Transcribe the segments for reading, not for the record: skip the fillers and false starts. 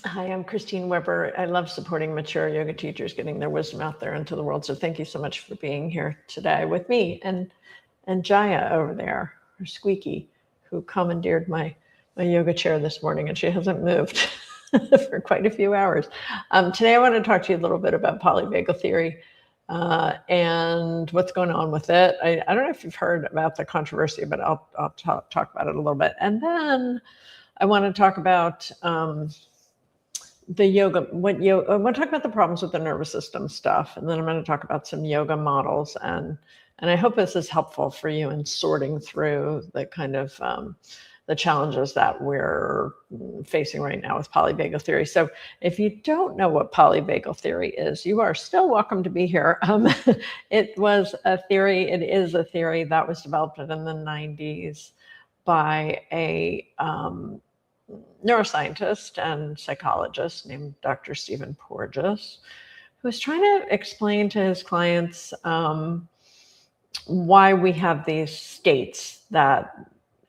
Hi, I'm Christine Weber. I love supporting mature yoga teachers, getting their wisdom out there into the world. So thank you so much for being here today with me and Jaya over there, or Squeaky, who commandeered my yoga chair this morning, and she hasn't moved for quite a few hours. Today, I want to talk to you a little bit about polyvagal theory and what's going on with it. I don't know if you've heard about the controversy, but I'll talk about it a little bit. And then I want to talk about the yoga, I want to talk about the problems with the nervous system stuff, and then I'm going to talk about some yoga models, and I hope this is helpful for you in sorting through the kind of the challenges that we're facing right now with polyvagal theory. So if you don't know what polyvagal theory is, you are still welcome to be here. It is a theory that was developed in the 90s by a neuroscientist and psychologist named Dr. Stephen Porges, who was trying to explain to his clients why we have these states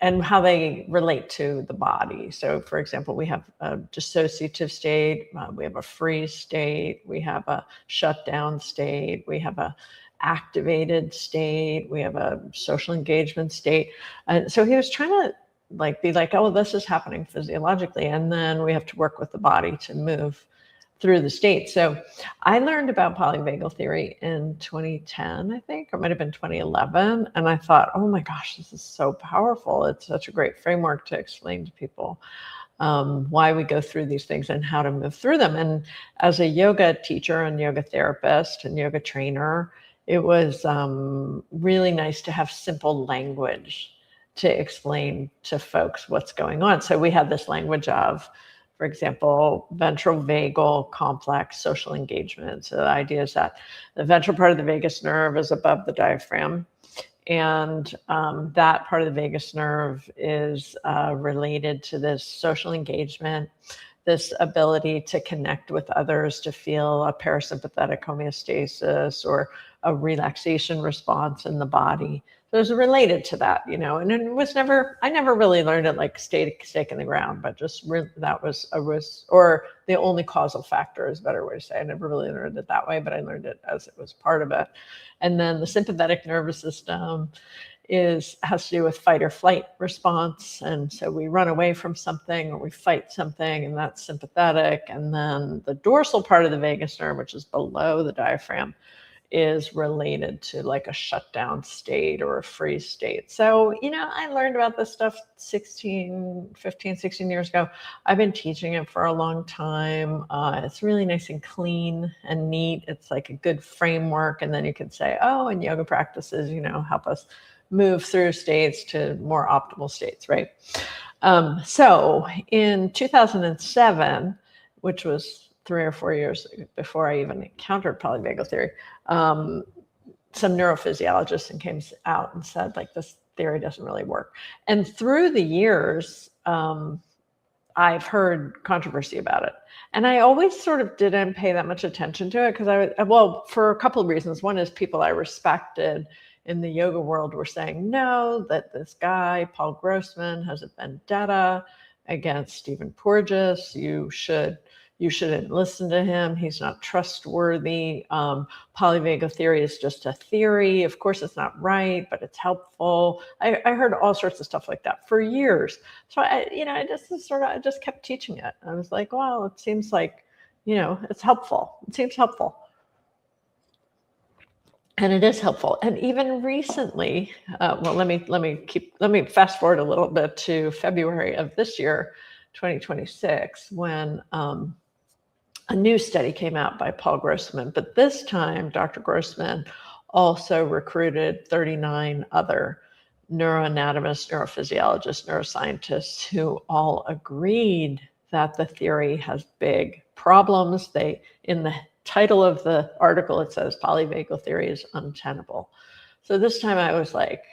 and how they relate to the body. So, for example, we have a dissociative state, we have a freeze state, we have a shutdown state, we have a activated state, we have a social engagement state. And so he was trying to be like, oh, this is happening physiologically, and then we have to work with the body to move through the state. So I learned about polyvagal theory in 2010, I think, or it might have been 2011. And I thought, oh my gosh, this is so powerful. It's such a great framework to explain to people why we go through these things and how to move through them. And as a yoga teacher and yoga therapist and yoga trainer, it was really nice to have simple language to explain to folks what's going on. So we had this language of, for example, ventral vagal complex social engagement. So the idea is that the ventral part of the vagus nerve is above the diaphragm. And that part of the vagus nerve is related to this social engagement, this ability to connect with others, to feel a parasympathetic homeostasis or a relaxation response in the body. So it's related to that, and I never really learned it like stake in the ground, but just that was or the only causal factor is a better way to say it. I never really learned it that way, but I learned it as it was part of it. And then the sympathetic nervous system has to do with fight or flight response. And so we run away from something or we fight something, and that's sympathetic. And then the dorsal part of the vagus nerve, which is below the diaphragm, is related to like a shutdown state or a freeze state. So, I learned about this stuff 15, 16 years ago. I've been teaching it for a long time. It's really nice and clean and neat. It's like a good framework. And then you can say, oh, and yoga practices, help us move through states to more optimal states, right? So in 2007, which was 3 or 4 years before I even encountered polyvagal theory, some neurophysiologists came out and said, like, this theory doesn't really work. And through the years, I've heard controversy about it. And I always sort of didn't pay that much attention to it because for a couple of reasons. One is people I respected in the yoga world were saying, no, that this guy, Paul Grossman, has a vendetta against Stephen Porges. You shouldn't listen to him. He's not trustworthy. Polyvagal theory is just a theory. Of course, it's not right, but it's helpful. I heard all sorts of stuff like that for years. So I just kept teaching it. I was like, well, it seems like, it's helpful. It seems helpful. And it is helpful. And even recently, let me fast forward a little bit to February of this year, 2026, when a new study came out by Paul Grossman. But this time, Dr. Grossman also recruited 39 other neuroanatomists, neurophysiologists, neuroscientists who all agreed that the theory has big problems. In the title of the article, it says polyvagal theory is untenable. So this time I was like,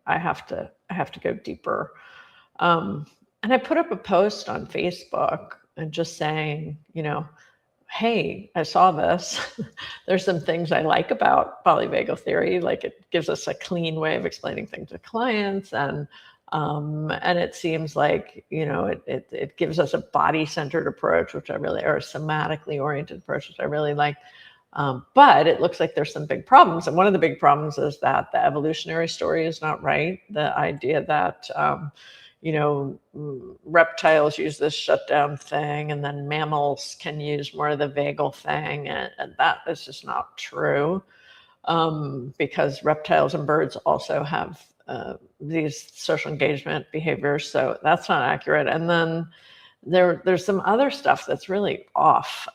I have to go deeper. And I put up a post on Facebook and just saying, hey, I saw this. There's some things I like about polyvagal theory. Like, it gives us a clean way of explaining things to clients. And And it seems like, it gives us a body-centered approach, which I really, or a somatically oriented approach, which I really like. But it looks like there's some big problems. And one of the big problems is that the evolutionary story is not right. The idea that, reptiles use this shutdown thing, and then mammals can use more of the vagal thing. And that is just not true, because reptiles and birds also have these social engagement behaviors. So that's not accurate. And then there's some other stuff that's really off,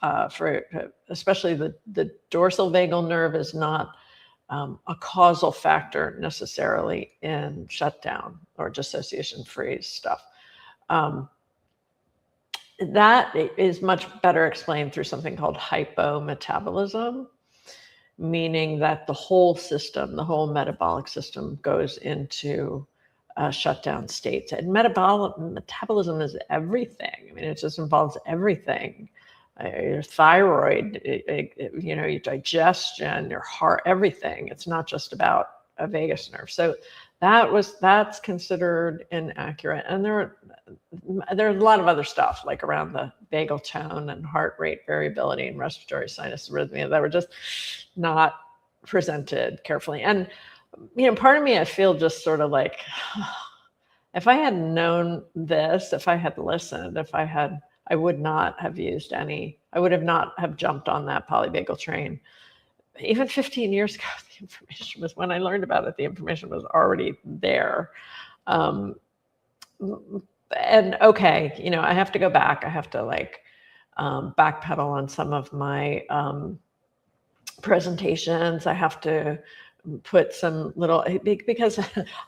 especially the dorsal vagal nerve is not a causal factor necessarily in shutdown or dissociation freeze stuff. That is much better explained through something called hypometabolism, meaning that the whole system, the whole metabolic system, goes into shutdown states. And metabolism is everything. I mean, it just involves everything. Your thyroid, your digestion, your heart, everything. It's not just about a vagus nerve. So that's considered inaccurate. And there's a lot of other stuff, like around the vagal tone and heart rate variability and respiratory sinus arrhythmia, that were just not presented carefully. And part of me, I feel just sort of like, if I had known this, if I had listened, I would not have used I would not have jumped on that polyvagal train. Even 15 years ago, the information was, when I learned about it, the information was already there. And okay, I have to go back. I have to backpedal on some of my presentations. I have to put some little, because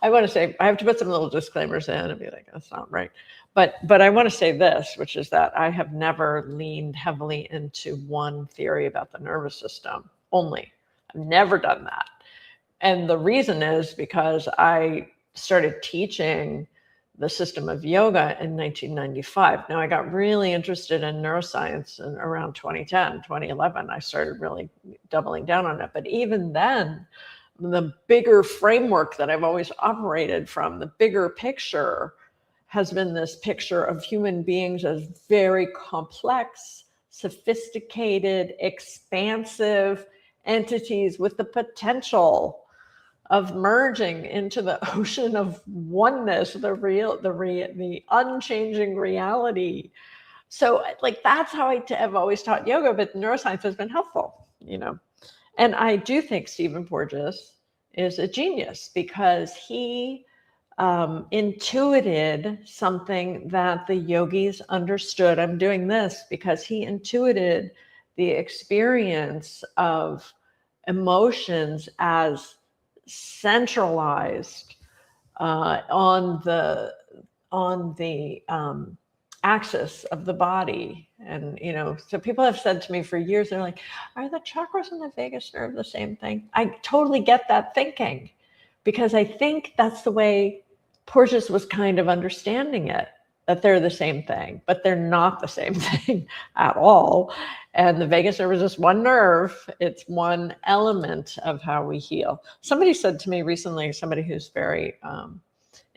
I want to say, I have to put some little disclaimers in and be like, that's not right. But I want to say this, which is that I have never leaned heavily into one theory about the nervous system only. I've never done that. And the reason is because I started teaching the system of yoga in 1995. Now, I got really interested in neuroscience in around 2010, 2011. I started really doubling down on it. But even then, the bigger framework that I've always operated from, the bigger picture, has been this picture of human beings as very complex, sophisticated, expansive entities with the potential of merging into the ocean of oneness, the unchanging reality. So that's how I've always taught yoga, but neuroscience has been helpful, And I do think Stephen Porges is a genius, because he intuited something that the yogis understood. I'm doing this because he intuited the experience of emotions as centralized on the axis of the body. And so people have said to me for years, they're like, are the chakras and the vagus nerve the same thing? I totally get that thinking, because I think that's the way Porges was kind of understanding it, that they're the same thing, but they're not the same thing at all. And the vagus nerve is just one nerve. It's one element of how we heal. Somebody said to me recently, somebody who's very,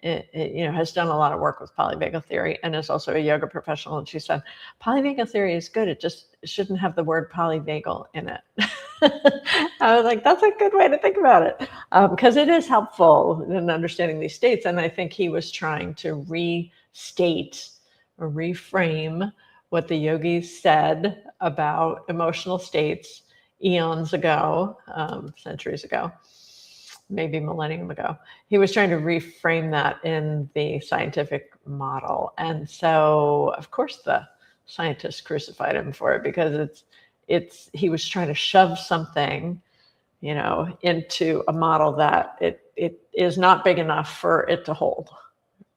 has done a lot of work with polyvagal theory and is also a yoga professional. And she said, polyvagal theory is good. It just shouldn't have the word polyvagal in it. I was like, that's a good way to think about it, because it is helpful in understanding these states. And I think he was trying to restate or reframe what the yogis said about emotional states eons ago, centuries ago, maybe millennium ago. He was trying to reframe that in the scientific model. And so, of course, the scientists crucified him for it, because he was trying to shove something, into a model that it is not big enough for it to hold,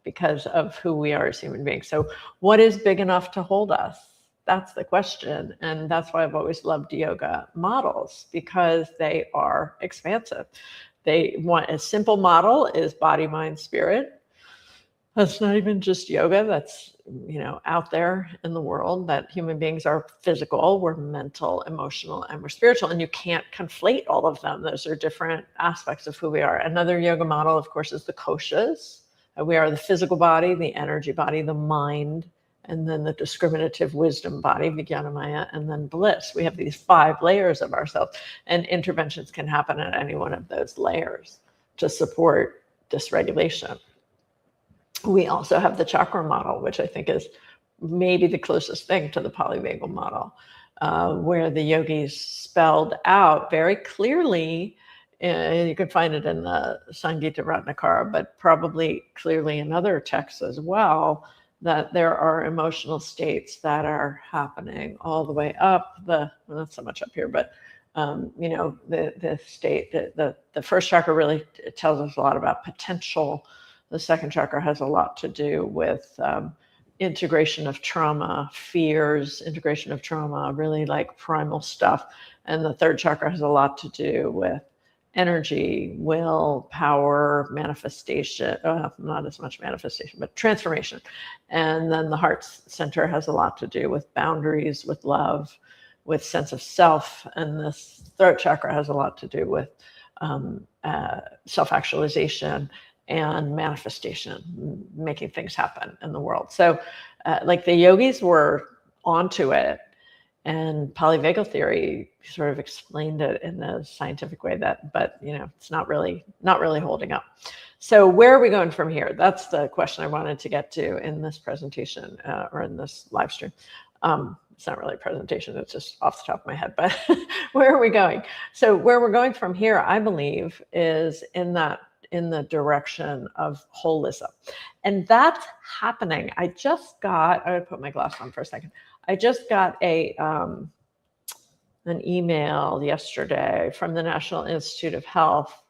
because of who we are as human beings. So what is big enough to hold us? That's the question. And that's why I've always loved yoga models, because they are expansive. They want a simple model is body, mind, spirit. That's not even just yoga. That's, out there in the world, that human beings are physical, we're mental, emotional, and we're spiritual. And you can't conflate all of them. Those are different aspects of who we are. Another yoga model, of course, is the koshas. We are the physical body, the energy body, the mind, and then the discriminative wisdom body, Vijnanamaya, and then bliss. We have these 5 layers of ourselves, and interventions can happen at any one of those layers to support dysregulation. We also have the chakra model, which I think is maybe the closest thing to the polyvagal model, where the yogis spelled out very clearly, you can find it in the Sangita Ratnakara, but probably clearly in other texts as well, that there are emotional states that are happening all the way up not so much up here, but the state, the first chakra really tells us a lot about potential. The second chakra has a lot to do with integration of trauma, fears, integration of trauma, really like primal stuff. And the third chakra has a lot to do with energy, will, power, manifestation, not as much manifestation, but transformation. And then the heart center has a lot to do with boundaries, with love, with sense of self. And this throat chakra has a lot to do with self-actualization and manifestation, making things happen in the world. So like the yogis were onto it, and polyvagal theory sort of explained it in a scientific way but it's not really holding up. So where are we going from here? That's the question I wanted to get to in this presentation or in this live stream. It's not really a presentation, it's just off the top of my head, but where are we going? So where we're going from here, I believe, is in the direction of holism. And that's happening. I would put my glass on for a second. I just got an email yesterday from the National Institute of Health.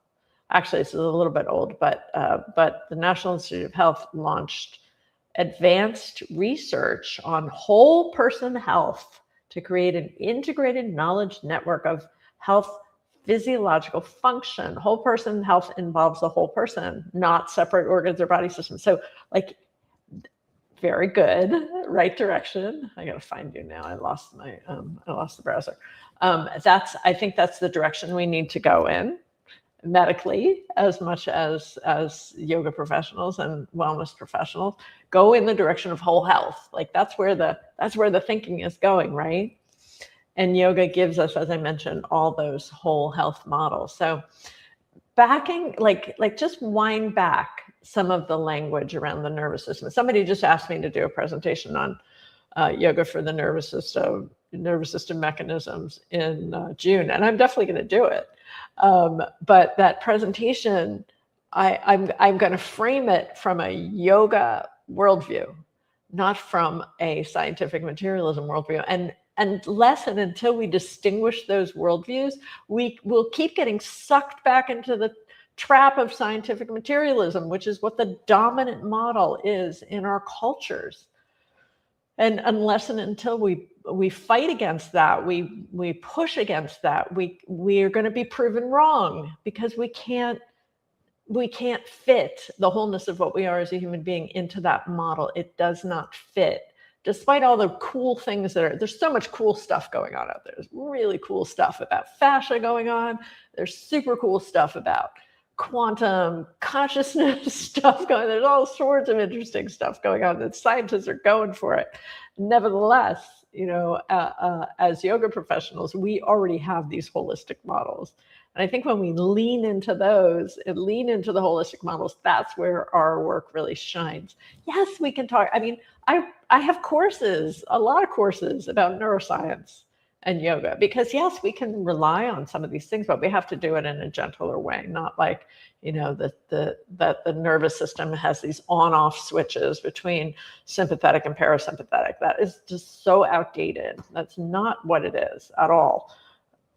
Actually, it's a little bit old, but the National Institute of Health launched advanced research on whole person health to create an integrated knowledge network of health physiological function. Whole person health involves the whole person, not separate organs or body systems. So like, very good, right direction. I gotta find you now. I lost the browser. I think that's the direction we need to go in medically, as much as yoga professionals and wellness professionals go in the direction of whole health. Like that's where the thinking is going, right? And yoga gives us, as I mentioned, all those whole health models. So backing, like just wind back some of the language around the nervous system. Somebody just asked me to do a presentation on yoga for the nervous system mechanisms in June, and I'm definitely going to do it. But that presentation, I'm going to frame it from a yoga worldview, not from a scientific materialism worldview. And unless and until we distinguish those worldviews, we will keep getting sucked back into the trap of scientific materialism, which is what the dominant model is in our cultures. And unless and until we fight against that, we push against that, we are going to be proven wrong, because we can't fit the wholeness of what we are as a human being into that model. It does not fit. Despite all the cool things there's so much cool stuff going on out there. There's really cool stuff about fascia going on. There's super cool stuff about quantum consciousness stuff going on. There's all sorts of interesting stuff going on that scientists are going for it. Nevertheless, as yoga professionals, we already have these holistic models. And I think when we lean into those and lean into the holistic models, that's where our work really shines. Yes, we can talk. I mean, I have courses, a lot of courses about neuroscience and yoga, because yes, we can rely on some of these things, but we have to do it in a gentler way, not like, that the nervous system has these on-off switches between sympathetic and parasympathetic. That is just so outdated. That's not what it is at all.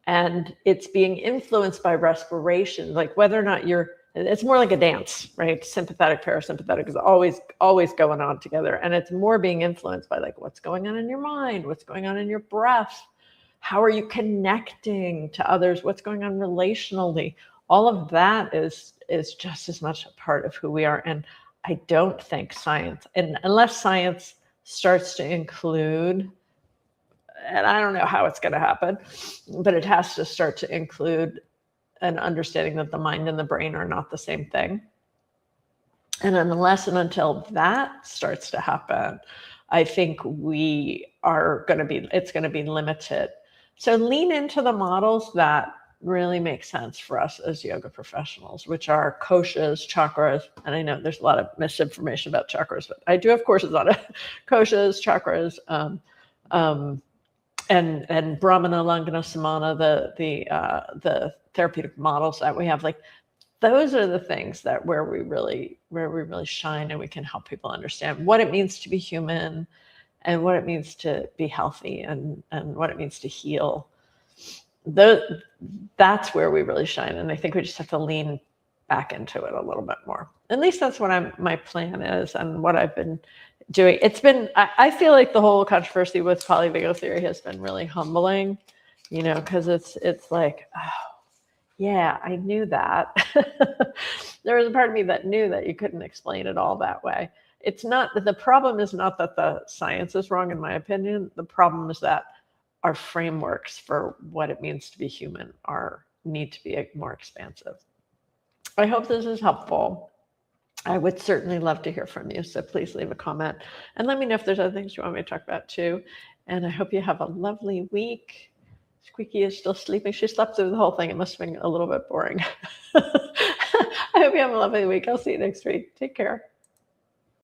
And it's being influenced by respiration, like whether or not it's more like a dance, right? Sympathetic, parasympathetic is always going on together. And it's more being influenced by like what's going on in your mind, what's going on in your breath, how are you connecting to others, what's going on relationally. All of that is just as much a part of who we are. And I don't think science, and unless science starts to include, and I don't know how it's going to happen, but it has to start to include an understanding that the mind and the brain are not the same thing. And unless and until that starts to happen, I think it's going to be limited. So lean into the models that really make sense for us as yoga professionals, which are koshas, chakras. And I know there's a lot of misinformation about chakras, but I do have courses on it. Koshas, chakras, and Brahmana, Langana, Samana, the therapeutic models that we have, like those are the things that where we really shine, and we can help people understand what it means to be human, and what it means to be healthy, and what it means to heal. That's where we really shine, and I think we just have to lean back into it a little bit more. At least that's what my plan is, and what I've been doing. I feel like the whole controversy with polyvagal theory has been really humbling, because it's like, oh, yeah, I knew that. There was a part of me that knew that you couldn't explain it all that way. The problem is not that the science is wrong, in my opinion. The problem is that our frameworks for what it means to be human need to be more expansive. I hope this is helpful. I would certainly love to hear from you. So please leave a comment and let me know if there's other things you want me to talk about too. And I hope you have a lovely week. Squeaky is still sleeping. She slept through the whole thing. It must have been a little bit boring. I hope you have a lovely week. I'll see you next week. Take care.